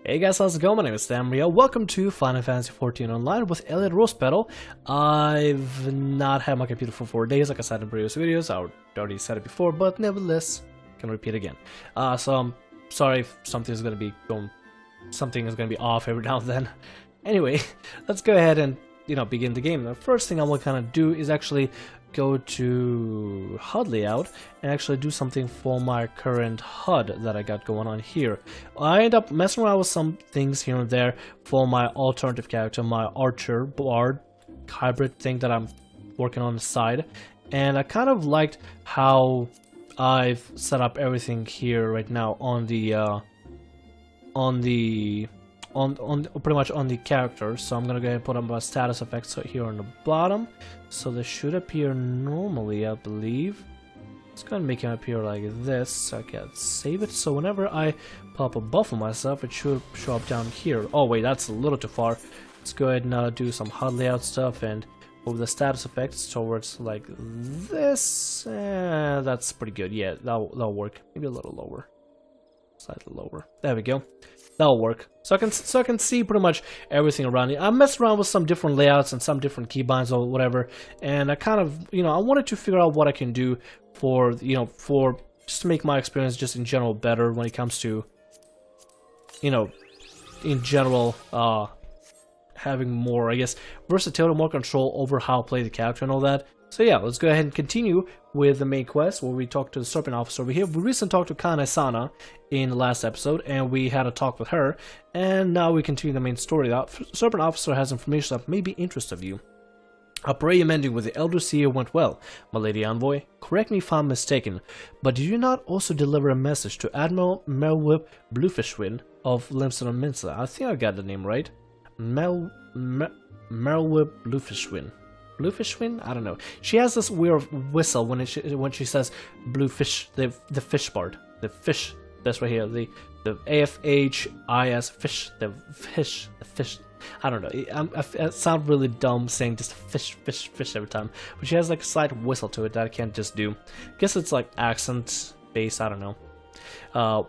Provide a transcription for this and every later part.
Hey guys, how's it going? My name is Sam. Welcome to Final Fantasy XIV Online with Elliot Rosepetal. I've not had my computer for 4 days, like I said in previous videos. I already said it before, but nevertheless, can repeat again. So I'm sorry if something is gonna be off every now and then. Anyway, let's go ahead and begin the game. The first thing I want to kind of do is actually go to HUD layout and actually do something for my current HUD that I got going on here. I end up messing around with some things here and there for my alternative character, my archer bard hybrid thing that I'm working on the side, and I kind of liked how I've set up everything here right now on pretty much on the character. So I'm gonna go ahead and put on my status effects here on the bottom, so they should appear normally, I believe. Let's go ahead and make it appear like this, so I can save it, so whenever I pop a buff on myself, it should show up down here. Oh wait, that's a little too far. Let's go ahead and do some HUD layout stuff and move the status effects towards like this. That's pretty good. Yeah, that'll work. Maybe a little lower, slightly lower. There we go. That'll work. So I can see pretty much everything around it. I messed around with some different layouts and some different keybinds or whatever, and I kind of, I wanted to figure out what I can do for, for just to make my experience just in general better when it comes to, in general, having more, I guess, versatility, more control over how I play the character and all that. So yeah, let's go ahead and continue with the main quest where we talk to the Serpent Officer over here. We recently talked to Kana-sana in the last episode, and we had a talk with her, and now we continue the main story. The Serpent Officer has information that may be interest of you. A parade amending with the Elder Seer went well, my Lady Envoy. Correct me if I'm mistaken, but did you not also deliver a message to Admiral Melwip Bluefishwind of Limson and Minsa? I think I got the name right. Melwip Bluefishwind. Bluefishwind? I don't know. She has this weird whistle when she says bluefish, the fish part, the fish. That's right here. The AFHIS fish, the fish. I don't know. I sound really dumb saying just fish every time. But she has like a slight whistle to it that I can't just do. Guess it's like accent based. I don't know.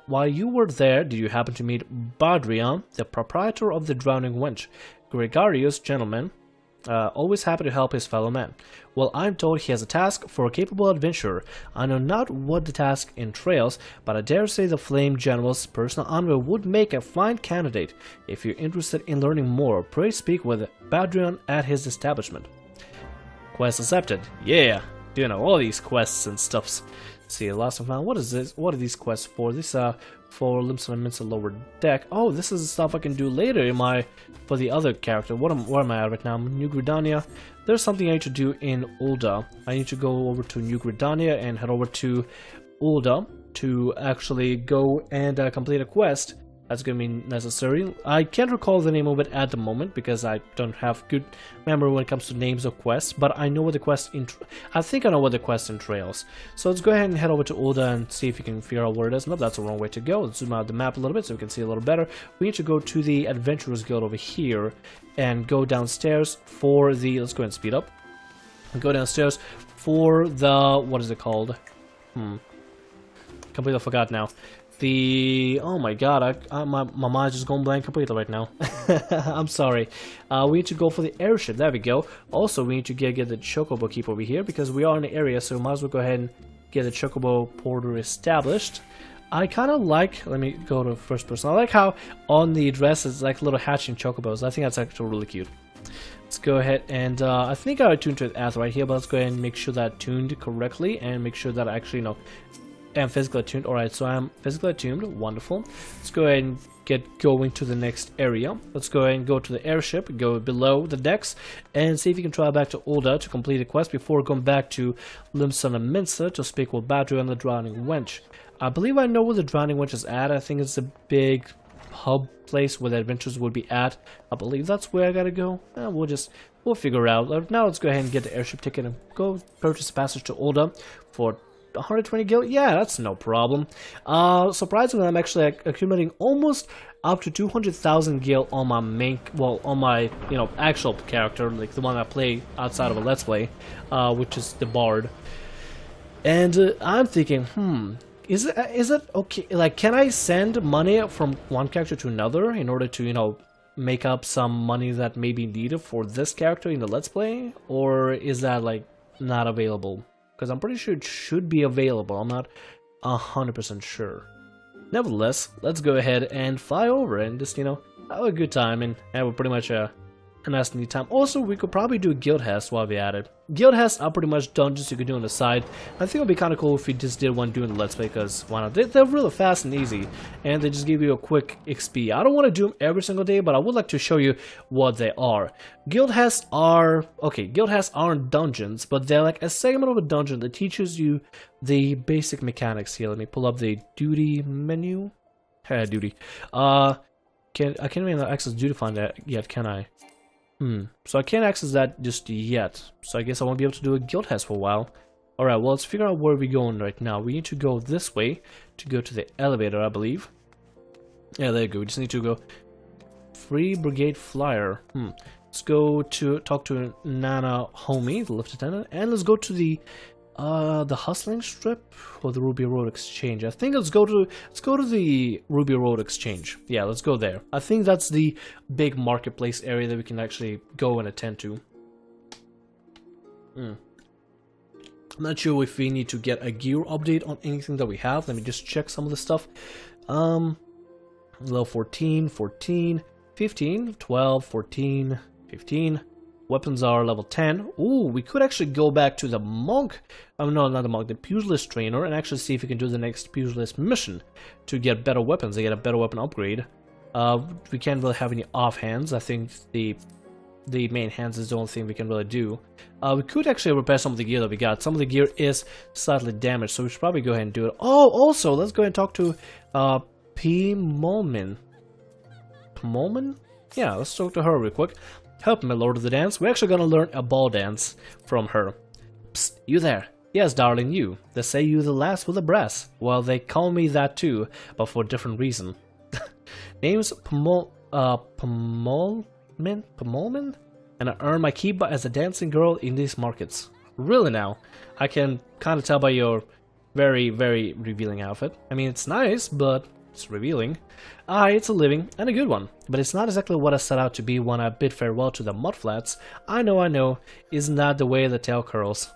While you were there, did you happen to meet Badrian, the proprietor of the Drowning Wench? Gregarious gentleman. Always happy to help his fellow man. Well, I'm told he has a task for a capable adventurer. I know not what the task entails, but I dare say the Flame General's personal envoy would make a fine candidate. If you're interested in learning more, pray speak with Badrian at his establishment. Quest accepted. Yeah, all these quests and stuffs. See, last one. What is this? What are these quests for? These are for Limson and Minsa lower deck. Oh, this is the stuff I can do later for the other character. Where am I at right now? New Gridania. There's something I need to do in Ul'dah. I need to go over to New Gridania and head over to Ul'dah to actually go and complete a quest. That's going to be necessary. I can't recall the name of it at the moment because I don't have good memory when it comes to names of quests, but I know what the quest I think I know what the quest entails. So let's go ahead and head over to Ul'dah and see if you can figure out where it is. Nope, that's the wrong way to go. Let's zoom out the map a little bit so we can see a little better. We need to go to the Adventurers Guild over here and go downstairs for the... Let's go ahead and speed up. Go downstairs for the... What is it called? Completely forgot now. Oh my god, my mind's just going blank completely right now. I'm sorry. We need to go for the airship. There we go. Also, we need to get the Chocobo Keep over here because we are in the area, so we might as well go ahead and get the Chocobo Porter established. I kind of like... Let me go to first person. I like how on the dress it's like little hatching Chocobos. I think that's actually really cute. Let's go ahead and... I think I tuned to it as right here, but let's go ahead and make sure that I tuned correctly and make sure that I actually, am physically attuned. Alright, so I'm physically attuned. Wonderful. Let's go ahead and get going to the next area. Let's go ahead and go to the airship, go below the decks, and see if you can travel back to Ul'dah to complete the quest before going back to Limson and Minsa to speak with Badrian and the Drowning Wench. I believe I know where the Drowning Wench is at. I think it's a big hub place where the adventures would be at. I believe that's where I gotta go. We'll figure it out. Now let's go ahead and get the airship ticket and go purchase a passage to Ul'dah for 120 gil? Yeah, that's no problem. Surprisingly, I'm actually accumulating almost up to 200,000 gil on my main, on my, actual character, like the one I play outside of a Let's Play, which is the Bard. And I'm thinking, Is it okay? Like, can I send money from one character to another in order to, you know, make up some money that may be needed for this character in the Let's Play? Or is that, like, not available? Because I'm pretty sure it should be available. I'm not 100% sure. Nevertheless, let's go ahead and fly over and just, you know, have a good time and have a pretty much a nice neat time. Also, we could probably do guild hests while we at it. Guild hests are pretty much dungeons you could do on the side. I think it would be kind of cool if we just did one doing the Let's Play, because why not? They're really fast and easy, and they just give you a quick XP. I don't want to do them every single day, but I would like to show you what they are. Guild hests are... okay, guild hests aren't dungeons, but they're like a segment of a dungeon that teaches you the basic mechanics here. Let me pull up the duty menu. Duty. I can't even access duty finder yet, can I? So I can't access that just yet. So I guess I won't be able to do a guild hest for a while. Alright, well, let's figure out where we're going right now. We need to go this way to go to the elevator, I believe. Yeah, there you go. We just need to go Free Brigade Flyer. Let's go to talk to Nana Homie, the lift attendant, and let's go to the Hustling Strip or the Ruby Road Exchange. I think let's go to the Ruby Road Exchange. Yeah, let's go there. I think that's the big marketplace area that we can actually go and attend to. I'm not sure if we need to get a gear update on anything that we have. Let me just check some of the stuff. Level 14, 14, 15, 12, 14, 15. Weapons are level 10. Ooh, we could actually go back to the monk. No, not the monk, the pugilist trainer, and actually see if we can do the next pugilist mission to get better weapons. They get a better weapon upgrade. We can't really have any offhands. I think the main hands is the only thing we can really do. We could actually repair some of the gear that we got. Some of the gear is slightly damaged, so we should probably go ahead and do it. Oh, also, let's go ahead and talk to P. Molman. Molman? Yeah, let's talk to her real quick. Help me, Lord of the Dance. We're actually gonna learn a ball dance from her. Psst, you there? Yes, darling, you. They say you the last with the brass. Well, they call me that too, but for a different reason. Name's Pomolman? And I earn my keep as a dancing girl in these markets. Really now? I can kind of tell by your very, very revealing outfit. I mean, it's nice, but it's revealing. It's a living, and a good one, but it's not exactly what I set out to be when I bid farewell to the mudflats. I know, isn't that the way the tale curls?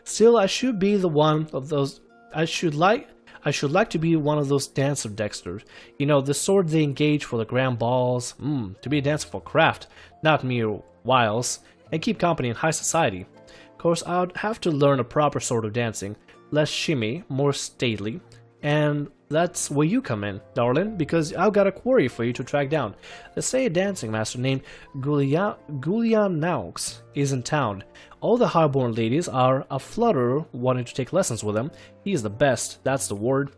Still, I should be the one of those. I should like to be one of those dancer dexters. You know, the sort they engage for the grand balls. To be a dancer for craft, not mere wiles, and keep company in high society. Of course, I'd have to learn a proper sort of dancing, less shimmy, more stately, and that's where you come in, darling, because I've got a quarry for you to track down. Let's say a dancing master named Gulianaux is in town. All the highborn ladies are aflutter wanting to take lessons with him. He is the best, that's the word.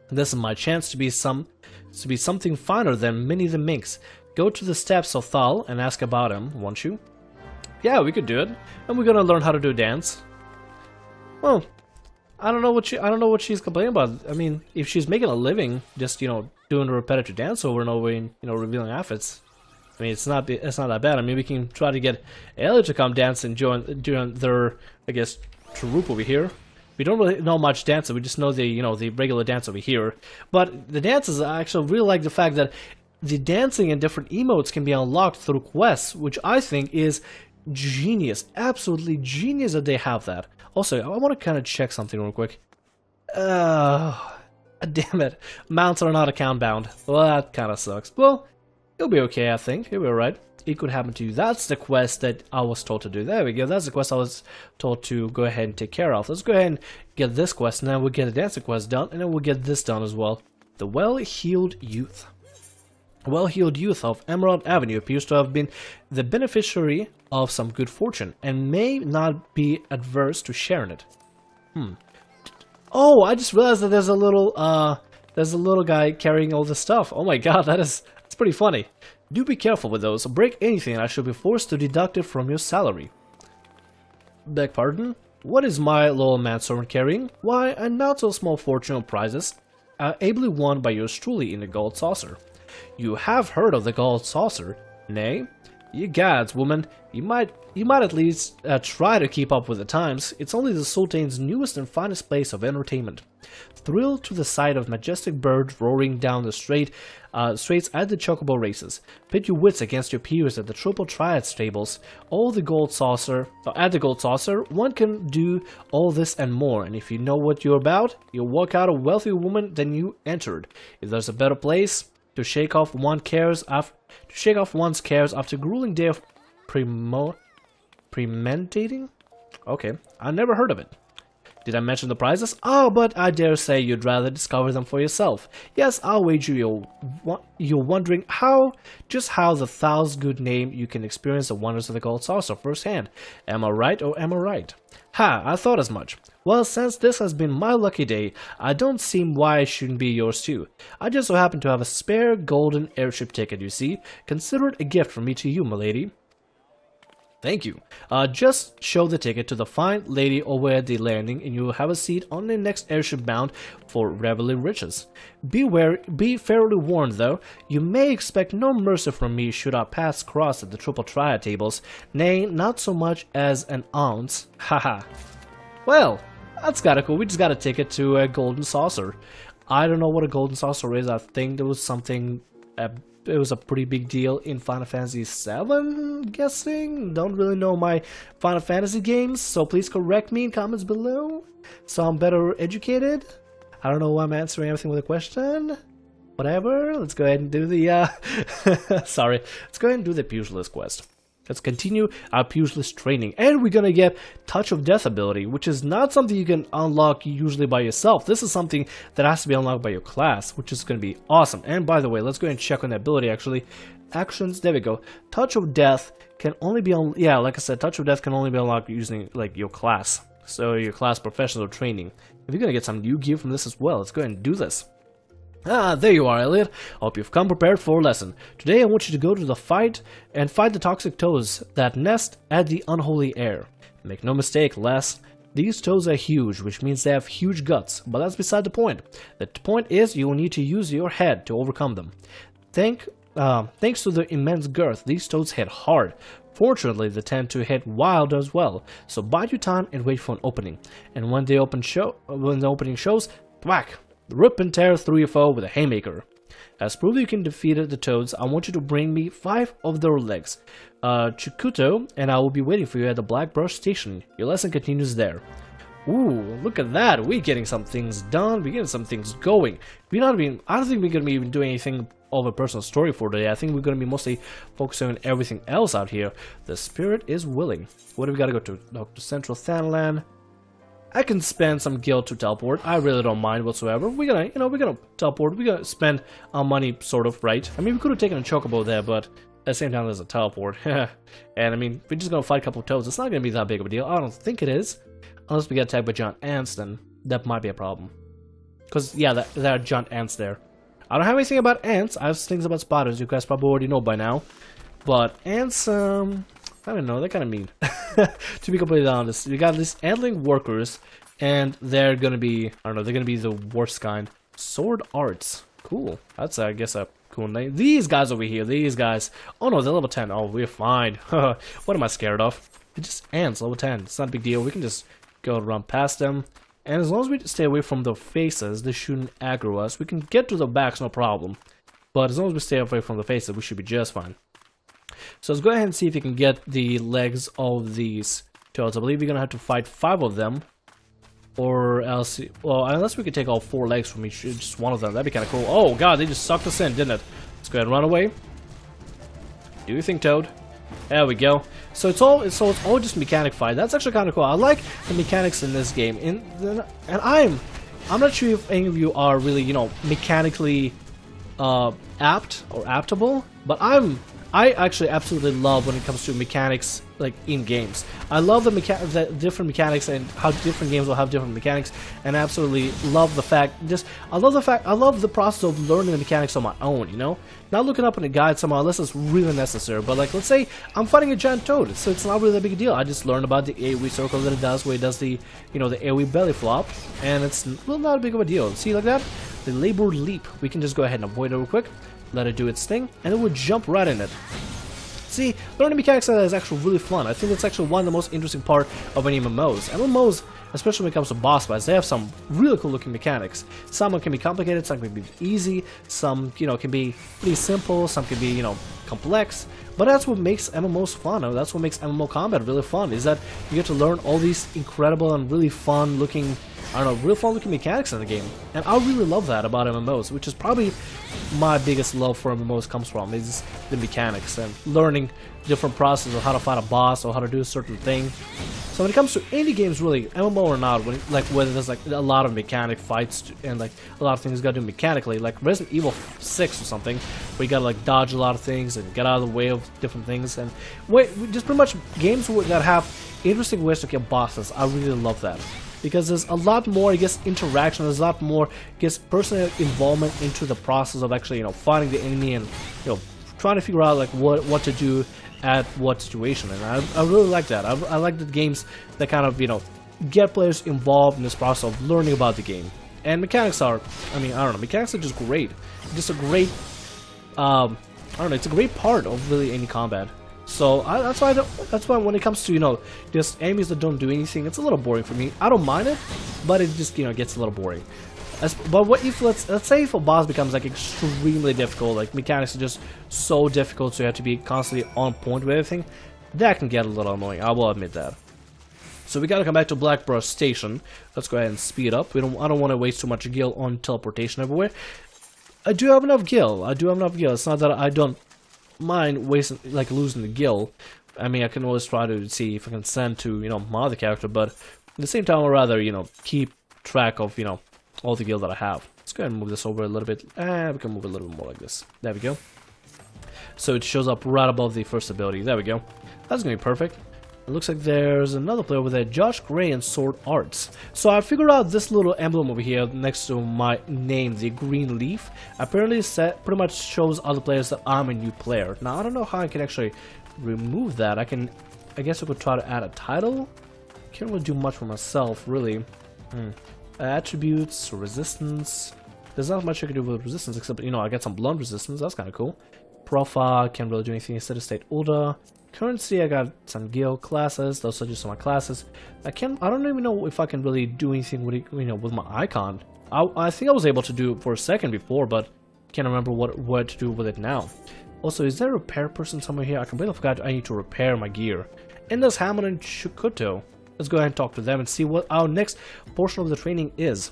This is my chance to be something finer than Minnie the Minx. Go to the steps of Thal and ask about him, won't you? Yeah, we could do it. And we're gonna learn how to do a dance. Well, I don't know what she's complaining about. I mean, if she's making a living just, you know, doing a repetitive dance over and over and, you know, revealing outfits, I mean, it's not that bad. I mean, we can try to get Elliot to come dance and join their, I guess, troupe over here. We don't really know much dancing. We just know the, you know, the regular dance over here. But the dances, I actually really like the fact that the dancing and different emotes can be unlocked through quests, which I think is genius. Absolutely genius that they have that. Also, I want to kind of check something real quick. Damn it. Mounts are not account bound. Well, that kind of sucks. Well, it'll be okay, I think. It'll be alright. It could happen to you. That's the quest that I was told to do. There we go. That's the quest I was told to go ahead and take care of. Let's go ahead and get this quest, and then we'll get the dancing quest done, and then we'll get this done as well. The Well-Heeled Youth. Well-Heeled Youth of Emerald Avenue appears to have been the beneficiary of some good fortune, and may not be adverse to sharing it. Oh, I just realized that there's a little guy carrying all this stuff. Oh my god, that's pretty funny. Do be careful with those. Break anything and I shall be forced to deduct it from your salary. Beg pardon? What is my little manservant carrying? Why, a not so small fortune of prizes, ably won by yours truly in the gold saucer. You have heard of the gold saucer, nay? You gods, woman, you might at least try to keep up with the times. It's only the Sultan's newest and finest place of entertainment. Thrilled to the sight of majestic birds roaring down the straits at the chocobo races. Pit your wits against your peers at the Triple Triad stables. At the Gold Saucer, one can do all this and more. And if you know what you're about, you'll walk out a wealthier woman than you entered. If there's a better place to shake off one's cares after a grueling day of premeditating? Okay, I never heard of it. Did I mention the prizes? Oh, but I dare say you'd rather discover them for yourself. Yes, I'll wager you're wondering just how the Thal's good name you can experience the wonders of the Gold Saucer firsthand. Am I right or am I right? Ha, I thought as much. Well, since this has been my lucky day, I don't see why it shouldn't be yours too. I just so happen to have a spare golden airship ticket, you see. Consider it a gift from me to you, milady. Thank you. Just show the ticket to the fine lady over at the landing and you'll have a seat on the next airship bound for reveling riches. Be fairly warned though, you may expect no mercy from me should our paths cross at the Triple Triad tables, nay, not so much as an ounce. Haha. Well, that's kinda cool. We just got a ticket to a Golden Saucer. I don't know what a Golden Saucer is. I think there was something... it was a pretty big deal in Final Fantasy XIV, guessing? Don't really know my Final Fantasy games, so please correct me in comments below so I'm better educated. I don't know why I'm answering everything with a question. Whatever, let's go ahead and do the, sorry, let's go ahead and do the Pugilist quest. Let's continue our Pugilist training, and we're gonna get Touch of Death ability, which is not something you can unlock usually by yourself. This is something that has to be unlocked by your class, which is gonna be awesome. And by the way, let's go ahead and check on the ability actually. Actions, there we go. Touch of Death can only be like I said, Touch of Death can only be unlocked using like your class. So your class professional training. If you're gonna get some new gear from this as well, let's go ahead and do this. Ah, there you are, Elliot. Hope you've come prepared for a lesson. Today I want you to go to the fight and fight the toxic toads that nest at the unholy air. Make no mistake, lass, these toads are huge, which means they have huge guts, but that's beside the point. The point is you will need to use your head to overcome them. Thanks to their immense girth, these toads hit hard. Fortunately, they tend to hit wild as well, so bide your time and wait for an opening. And when the opening shows, whack! Rip and tear through your foe with a haymaker. As proof you can defeat the toads, I want you to bring me 5 of their legs. Chiquito, and I will be waiting for you at the Black Brush Station. Your lesson continues there. Ooh, look at that. We're getting some things done. We're getting some things going. I don't think we're going to be even doing anything of a personal story for today. I think we're going to be mostly focusing on everything else out here. The spirit is willing. What do we got to go to? Dr. Central Thanlan. I can spend some guild to teleport. I really don't mind whatsoever. We're gonna teleport. We're gonna spend our money, sort of, right? I mean, we could have taken a chocobo there, but at the same time, there's a teleport. And I mean, we're just gonna fight a couple of toads. It's not gonna be that big of a deal. I don't think it is, unless we get attacked by giant ants. Then that might be a problem. Cause yeah, there are giant ants there. I don't have anything about ants. I have things about spiders. You guys probably already know by now. But ants, I don't know, they're kind of mean. To be completely honest, we got these antling workers, and they're gonna be, I don't know, they're gonna be the worst kind. Sword Arts, cool. That's, I guess, a cool name. These guys over here, these guys. Oh no, they're level 10. Oh, we're fine. What am I scared of? They're just ants, level 10. It's not a big deal. We can just go run past them. And as long as we stay away from the faces, they shouldn't aggro us. We can get to the backs, no problem. But as long as we stay away from the faces, we should be just fine. So let's go ahead and see if we can get the legs of these toads. I believe we're gonna have to fight 5 of them, or else, well, unless we could take all 4 legs from each, just one of them. That'd be kind of cool. Oh god, they just sucked us in, didn't it? Let's go ahead and run away. Do you think, Toad? There we go. So it's all just mechanic fight. That's actually kind of cool. I like the mechanics in this game. And I'm not sure if any of you are really, you know, mechanically apt or aptable, but I actually absolutely love when it comes to mechanics, like in games. I love the different mechanics and how different games will have different mechanics, and I absolutely love the fact. I love the process of learning the mechanics on my own. You know, not looking up in a guide somehow unless it's really necessary. But like, let's say I'm fighting a giant toad, so it's not really that big a deal. I just learned about the AoE circle that it does, where it does the, you know, the AoE belly flop, and it's really not a big of a deal. See, like that, the labored leap. We can just go ahead and avoid it real quick. Let it do its thing, and it would jump right in it. See, learning mechanics is actually really fun. I think it's actually one of the most interesting part of any MMOs. MMOs, especially when it comes to boss fights, they have some really cool looking mechanics. Some can be complicated, some can be easy, some, you know, can be pretty simple, some can be, you know, complex. But that's what makes MMOs fun, and that's what makes MMO combat really fun, is that you get to learn all these incredible and really fun looking, I don't know, real fun looking mechanics in the game. And I really love that about MMOs, which is probably my biggest love for MMOs comes from, is the mechanics and learning different processes of how to fight a boss or how to do a certain thing. So when it comes to any games, really, MMO or not, whether there's like a lot of mechanic fights and like a lot of things you gotta do mechanically, like Resident Evil 6 or something, where you gotta like dodge a lot of things and get out of the way of different things, and just pretty much games that have interesting ways to kill bosses. I really love that. Because there's a lot more, I guess, interaction, there's a lot more, I guess, personal involvement into the process of actually, you know, fighting the enemy and, you know, trying to figure out like what to do at what situation. And I really like that. I like the games that kind of, you know, get players involved in this process of learning about the game. And mechanics are, I mean, I don't know, mechanics are just great. Just a great, I don't know, it's a great part of really any combat. So that's why when it comes to, you know, just enemies that don't do anything, it's a little boring for me. I don't mind it, but it just, you know, gets a little boring. But what if let's say if a boss becomes like extremely difficult, like mechanics are just so difficult, so you have to be constantly on point with everything, that can get a little annoying. I will admit that. So we gotta come back to Blackbrush Station. Let's go ahead and speed up. I don't want to waste too much gil on teleportation everywhere. I do have enough gil. It's not that I don't mind wasting, like, losing the gil. I mean, I can always try to see if I can send to, you know, my other character, but at the same time I'd rather, you know, keep track of, you know, all the gil that I have. Let's go ahead and move this over a little bit. We can move a little bit more like this. There we go. So it shows up right above the first ability. There we go. That's gonna be perfect. It looks like there's another player over there, Josh Gray and Sword Arts. So I figured out this little emblem over here next to my name, the green leaf, apparently pretty much shows other players that I'm a new player. Now I don't know how I can actually remove that. I guess I could try to add a title. Can't really do much for myself, really. Attributes, resistance. There's not much I can do with resistance except, you know, I get some blunt resistance. That's kind of cool. Profile, can't really do anything. Steady state Ul'dah. Currency, I got some guild classes. Those are just my classes. I don't even know if I can really do anything with it, you know, with my icon. I think I was able to do it for a second before, but can't remember what to do with it now. Also, is there a repair person somewhere here? I completely forgot I need to repair my gear. And there's Hammond and Miqo'te. Let's go ahead and talk to them and see what our next portion of the training is.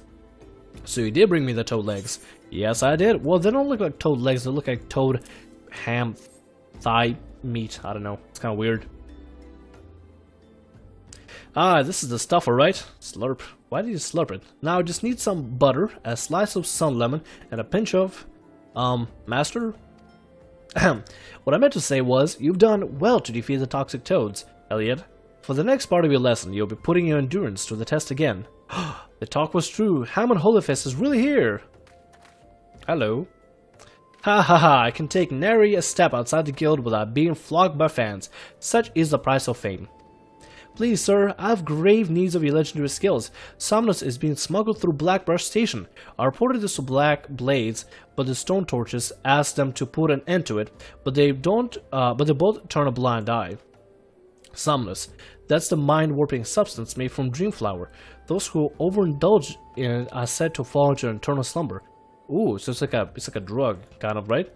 So you did bring me the toad legs. Yes, I did. Well, they don't look like toad legs. They look like toad ham thigh meat. I don't know. It's kind of weird. Ah, this is the stuff, alright. Slurp. Why did you slurp it? Now I just need some butter, a slice of sun lemon, and a pinch of, master? What I meant to say was, you've done well to defeat the toxic toads, Elliot. For the next part of your lesson, you'll be putting your endurance to the test again. The talk was true. Hammond Holyfist is really here. Hello. Ha ha ha, I can take nary a step outside the guild without being flogged by fans. Such is the price of fame. Please, sir, I have grave needs of your legendary skills. Somnus is being smuggled through Blackbrush Station. I reported this to Black Blades, but the Stone Torches asked them to put an end to it, but they both turn a blind eye. Somnus, that's the mind-warping substance made from Dreamflower. Those who overindulge in it are said to fall into an eternal slumber. Ooh, so it's like a drug, kind of, right?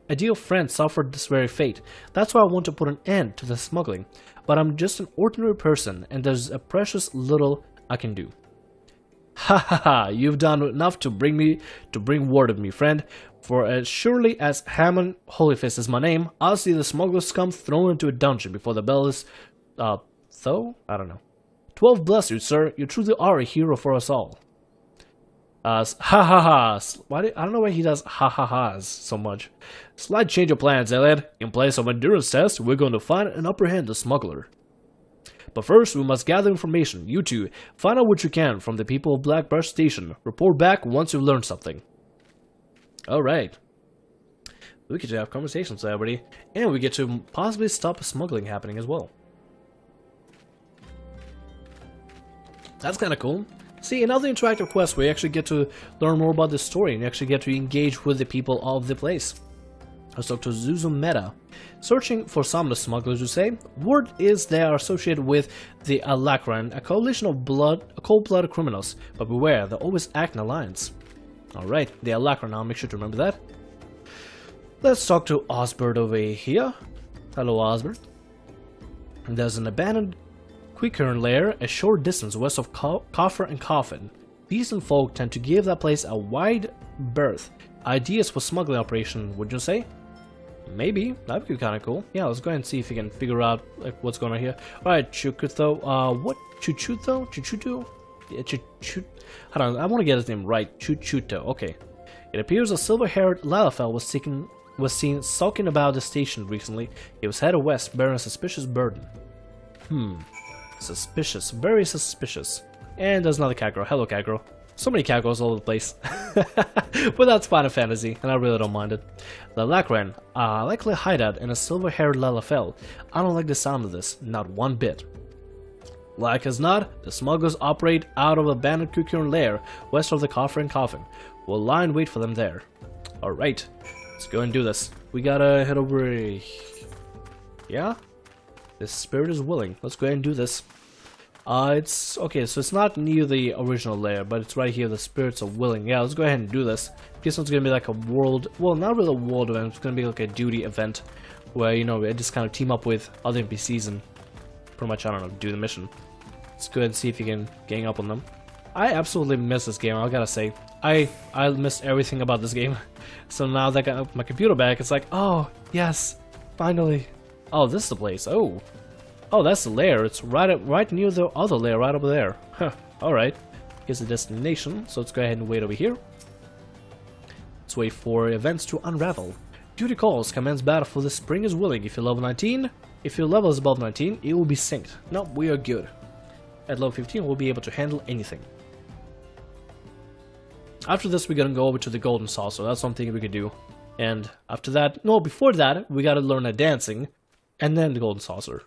A dear friend suffered this very fate. That's why I want to put an end to the smuggling. But I'm just an ordinary person, and there's a precious little I can do. Ha ha ha! You've done enough to bring word of me, friend. For as surely as Hammond Holyfist is my name, I'll see the smugglers come thrown into a dungeon before the bell is, though? I don't know. 12 bless you, sir. You truly are a hero for us all. Ha ha ha. I don't know why he does ha ha ha's so much. Slight change of plans, Elliot. In place of endurance test, we're going to find and apprehend the smuggler. But first, we must gather information. You two, find out what you can from the people of Blackbrush Station. Report back once you've learned something. Alright. We get to have conversations with everybody, and we get to possibly stop smuggling happening as well. That's kind of cool. See, another interactive quest where you actually get to learn more about the story and you actually get to engage with the people of the place. Let's talk to Zuzumeta. Searching for some of the smugglers, you say? Word is they are associated with the Alacran, a coalition of cold-blooded criminals. But beware, they always act in alliance. Alright, the Alacran, I'll make sure to remember that. Let's talk to Osbert over here. Hello, Osbert. There's an abandoned Quickern lair a short distance west of Coffer and Coffin. Decent folk tend to give that place a wide berth. Ideas for smuggling operation, would you say? Maybe, that'd be kind of cool. Yeah, let's go ahead and see if we can figure out like what's going on here. Alright, Chukuto, what? Chuchuto? Chuchuto? Yeah, hold on, I want to get his name right. Chuchuto, okay. It appears a silver-haired Lalafell was seen sulking about the station recently. He was headed west, bearing a suspicious burden. Suspicious, very suspicious. And there's another cat girl. Hello, cat girl. So many cat girls all over the place. But that's Final Fantasy, and I really don't mind it. The Lacran, likely a hideout in a silver-haired Lalafell. I don't like the sound of this, not one bit. Like as not, the smugglers operate out of a abandoned Quickern lair west of the Coffer and Coffin. We'll lie and wait for them there. Alright, let's go and do this. We gotta head over... Yeah? The spirit is willing. Let's go ahead and do this. It's... Okay, so it's not near the original lair, but it's right here. The spirits are willing. Yeah, let's go ahead and do this. Guess it's gonna be like a world... Well, not really a world event. It's gonna be like a duty event where, you know, we just kind of team up with other NPCs and pretty much, I don't know, do the mission. Let's go ahead and see if you can gang up on them. I absolutely miss this game, I gotta say. I missed everything about this game. So now that I got my computer back, it's like, oh, yes, finally. Oh, this is the place. Oh, that's the lair. It's right near the other lair, right over there. Huh. All right. Here's the destination. So let's go ahead and wait over here. Let's wait for events to unravel. Duty calls. Commence battle for the spring is willing. If you're level 19, if your level is above 19, it will be synced. No, we are good. At level 15, we'll be able to handle anything. After this, we're gonna go over to the Golden Saucer. That's something we could do. And after that, no, before that, we gotta learn a dancing, and then the Golden Saucer.